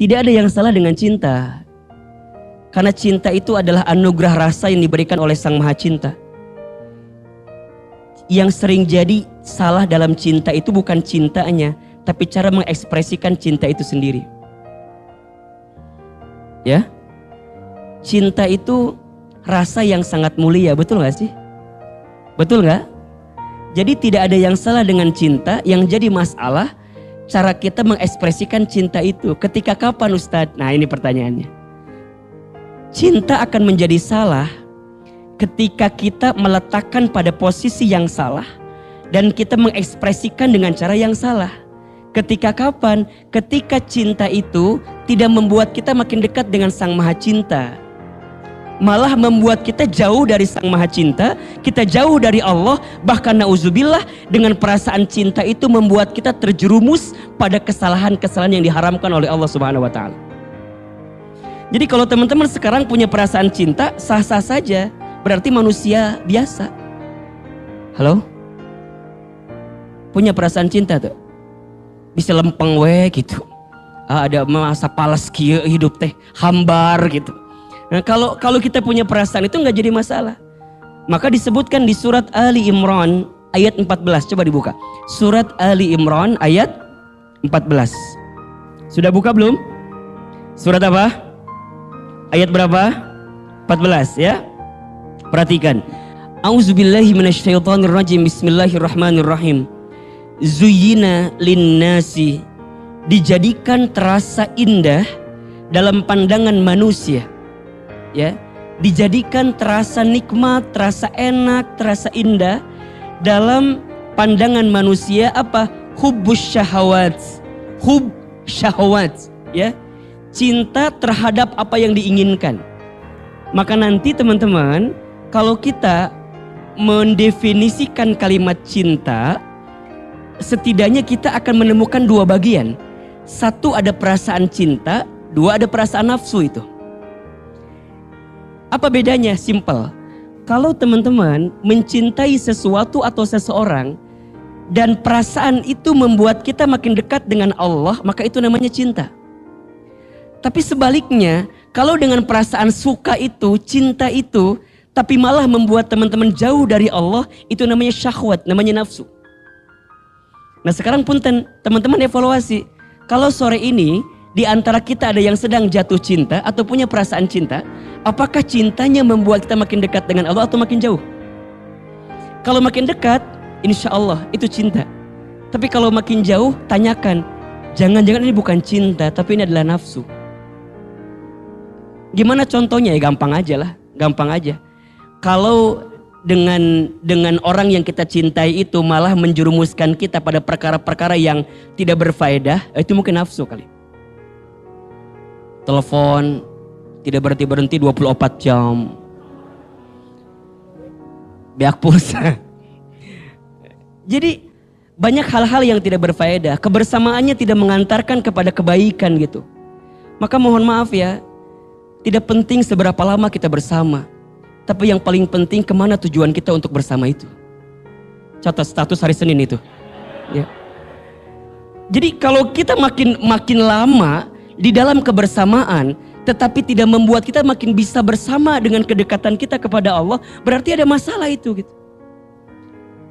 Tidak ada yang salah dengan cinta. Karena cinta itu adalah anugerah rasa yang diberikan oleh Sang Maha Cinta. Yang sering jadi salah dalam cinta itu bukan cintanya, tapi cara mengekspresikan cinta itu sendiri. Ya, cinta itu rasa yang sangat mulia, betul gak sih? Betul gak? Jadi tidak ada yang salah dengan cinta, yang jadi masalah cara kita mengekspresikan cinta itu. Ketika kapan Ustadz? Nah ini pertanyaannya. Cinta akan menjadi salah ketika kita meletakkan pada posisi yang salah dan kita mengekspresikan dengan cara yang salah. Ketika kapan? Ketika cinta itu tidak membuat kita makin dekat dengan Sang Maha Cinta, malah membuat kita jauh dari Sang Maha Cinta, kita jauh dari Allah. Bahkan na'udzubillah, dengan perasaan cinta itu membuat kita terjerumus pada kesalahan-kesalahan yang diharamkan oleh Allah Subhanahu wa Ta'ala. Jadi kalau teman-teman sekarang punya perasaan cinta, sah-sah saja, berarti manusia biasa. Halo? Punya perasaan cinta tuh? Bisa lempeng gitu. Ada masa palas kieu hidup teh, hambar gitu. Nah kalau kita punya perasaan itu nggak jadi masalah. Maka disebutkan di surat Ali Imran ayat 14. Coba dibuka. Surat Ali Imran ayat 14. Sudah buka belum? Surat apa? Ayat berapa? 14 ya. Perhatikan. A'udzubillahi minasyaitonirrajim. Bismillahirrahmanirrahim. Zuyyina linnasi, dijadikan terasa indah dalam pandangan manusia. Ya, dijadikan terasa nikmat, terasa enak, terasa indah dalam pandangan manusia apa? Hubbus syahawat. Hub syahwat, ya. Cinta terhadap apa yang diinginkan. Maka nanti teman-teman, kalau kita mendefinisikan kalimat cinta, setidaknya kita akan menemukan dua bagian. Satu ada perasaan cinta, dua ada perasaan nafsu itu. Apa bedanya? Simple. Kalau teman-teman mencintai sesuatu atau seseorang dan perasaan itu membuat kita makin dekat dengan Allah, maka itu namanya cinta. Tapi sebaliknya, kalau dengan perasaan suka itu, cinta itu, tapi malah membuat teman-teman jauh dari Allah, itu namanya syahwat, namanya nafsu. Nah sekarang punten, teman-teman evaluasi. Kalau sore ini di antara kita ada yang sedang jatuh cinta atau punya perasaan cinta, apakah cintanya membuat kita makin dekat dengan Allah atau makin jauh? Kalau makin dekat, insya Allah itu cinta. Tapi kalau makin jauh, tanyakan, jangan-jangan ini bukan cinta, tapi ini adalah nafsu. Gimana contohnya? Ya gampang aja lah, gampang aja. Kalau dengan orang yang kita cintai itu malah menjerumuskan kita pada perkara-perkara yang tidak berfaedah, itu mungkin nafsu kali. Telepon tidak berhenti 24 jam. Beak pulsa. Jadi banyak hal-hal yang tidak berfaedah, kebersamaannya tidak mengantarkan kepada kebaikan gitu. Maka mohon maaf ya, tidak penting seberapa lama kita bersama, tapi yang paling penting kemana tujuan kita untuk bersama itu. Catat status hari Senin itu. Ya. Jadi kalau kita makin lama di dalam kebersamaan, tetapi tidak membuat kita makin bisa bersama dengan kedekatan kita kepada Allah, berarti ada masalah itu gitu.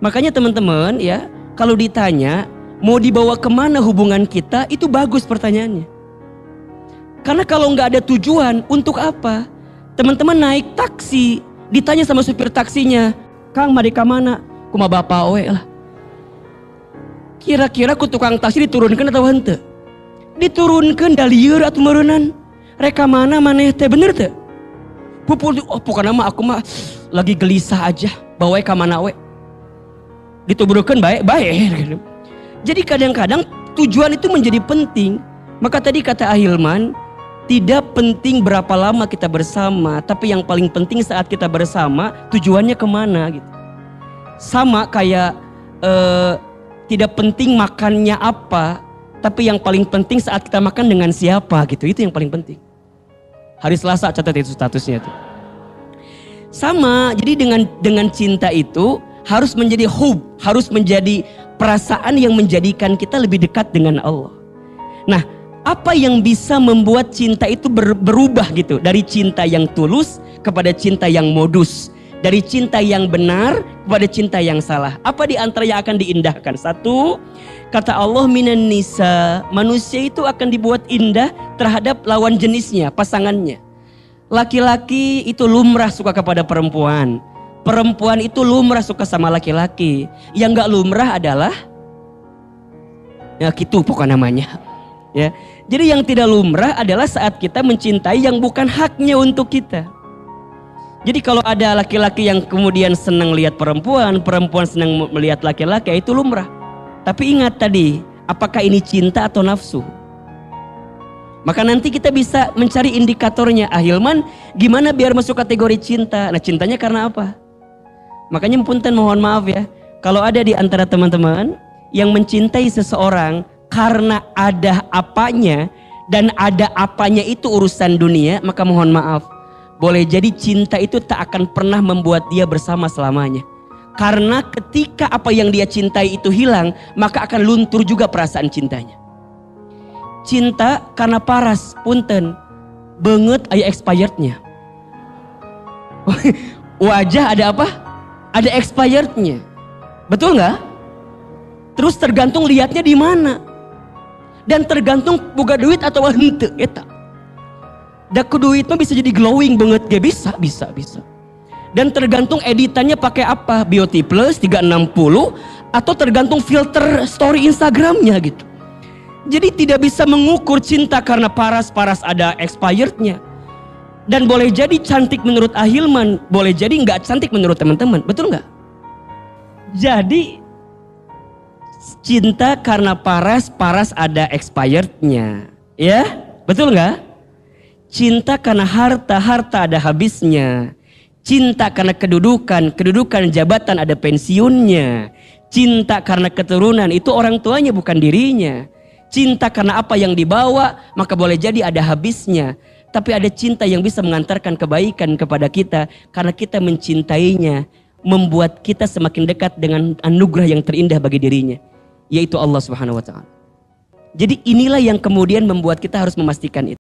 Makanya teman-teman ya, kalau ditanya mau dibawa kemana hubungan kita, itu bagus pertanyaannya. Karena kalau nggak ada tujuan, untuk apa? Teman-teman naik taksi, ditanya sama supir taksinya, Kang mari ka mana? Kuma bapak we lah. Kira-kira ku tukang taksi diturunkan atau henteu? Diturunkan dalieur atau meureunnan? Reka mana maneh teh bener teh? Pupul, oh pokoknya mah aku mah lagi gelisah aja, bawa ka mana we? Dituburkeun baik. Jadi kadang-kadang tujuan itu menjadi penting. Maka tadi kata Ahilman, tidak penting berapa lama kita bersama, tapi yang paling penting saat kita bersama tujuannya kemana gitu. Sama kayak tidak penting makannya apa, tapi yang paling penting saat kita makan dengan siapa gitu. Itu yang paling penting. Hari Selasa catat itu statusnya itu. Sama, jadi dengan cinta itu harus menjadi hub, harus menjadi perasaan yang menjadikan kita lebih dekat dengan Allah. Nah, Apa yang bisa membuat cinta itu berubah gitu, dari cinta yang tulus kepada cinta yang modus, dari cinta yang benar kepada cinta yang salah? Apa di antara yang akan diindahkan? Satu, kata Allah, minan nisa, manusia itu akan dibuat indah terhadap lawan jenisnya, pasangannya. Laki-laki itu lumrah suka kepada perempuan, perempuan itu lumrah suka sama laki-laki. Yang gak lumrah adalah ya gitu pokoknya namanya. Ya, jadi yang tidak lumrah adalah saat kita mencintai yang bukan haknya untuk kita. Jadi kalau ada laki-laki yang kemudian senang lihat perempuan, perempuan senang melihat laki-laki, itu lumrah. Tapi ingat tadi, apakah ini cinta atau nafsu? Maka nanti kita bisa mencari indikatornya. Hilman, gimana biar masuk kategori cinta? Nah, cintanya karena apa? Makanya punten, mohon maaf ya, kalau ada di antara teman-teman yang mencintai seseorang karena ada apanya, dan ada apanya itu urusan dunia, maka mohon maaf, boleh jadi cinta itu tak akan pernah membuat dia bersama selamanya. Karena ketika apa yang dia cintai itu hilang, maka akan luntur juga perasaan cintanya. Cinta karena paras, punten, banget aya expirednya. Wajah ada apa? Ada expirednya. Betul nggak? Terus tergantung lihatnya di mana. Dan tergantung boga duit atau henteu eta. Da ku duit mah bisa jadi glowing banget ge, bisa. Dan tergantung editannya pakai apa, Beauty Plus 360 atau tergantung filter story Instagramnya gitu. Jadi tidak bisa mengukur cinta karena paras ada expirednya. Dan boleh jadi cantik menurut Ahilman, boleh jadi nggak cantik menurut teman-teman, betul nggak? Jadi cinta karena paras ada expirednya, ya, betul nggak? Cinta karena harta ada habisnya. Cinta karena kedudukan jabatan ada pensiunnya. Cinta karena keturunan itu orang tuanya bukan dirinya. Cinta karena apa yang dibawa, maka boleh jadi ada habisnya. Tapi ada cinta yang bisa mengantarkan kebaikan kepada kita karena kita mencintainya, membuat kita semakin dekat dengan anugerah yang terindah bagi dirinya, yaitu Allah Subhanahu wa ta'ala. Jadi inilah yang kemudian membuat kita harus memastikan itu.